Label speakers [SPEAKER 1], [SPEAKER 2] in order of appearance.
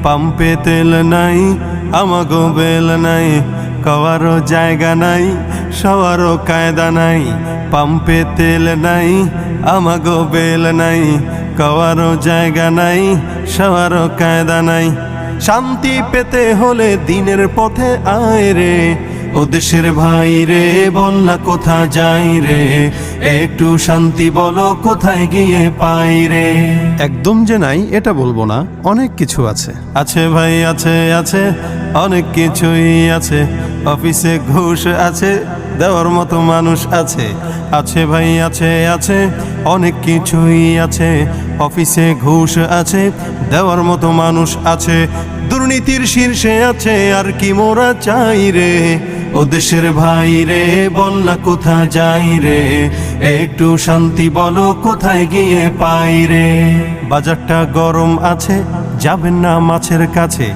[SPEAKER 1] পাম্পে তেল নাই, আমাগো বেল নাই, খাওয়ারও জায়গা নাই, সবারও কায়দা নাই। পাম্পে তেল নাই, আমাগো বেল নাই, খাওয়ারও জায়গা নাই, সবারও কায়দা নাই। শান্তি পেতে হলে দিনের পথে আয় রে, ও দেশের ভাই রে, বল না কোথা যাই রে, একটু শান্তি বলো কোথায় গিয়ে পাই রে।
[SPEAKER 2] একদম যে নাই এটা বলবো না, অনেক কিছু আছে।
[SPEAKER 1] আছে ভাই আছে, আছে অনেক কিছুই আছে। অফিসে ঘুষ আছে, দেওয়ার মতো মানুষ আছে। আছে ভাই আছে, আছে অনেক কিছুই আছে। অফিসে ঘুষ আছে, দেওয়ার মতো মানুষ আছে। দুর্নীতির শীর্ষে আছে, আর কি মোরা চাই রে, ও দেশের ভাই রে, বল না কোথা যাই রে, একটু শান্তি বলো কোথায় গিয়ে পাই রে। বাজারটা গরম আছে, যাবেন না মাছের কাছে।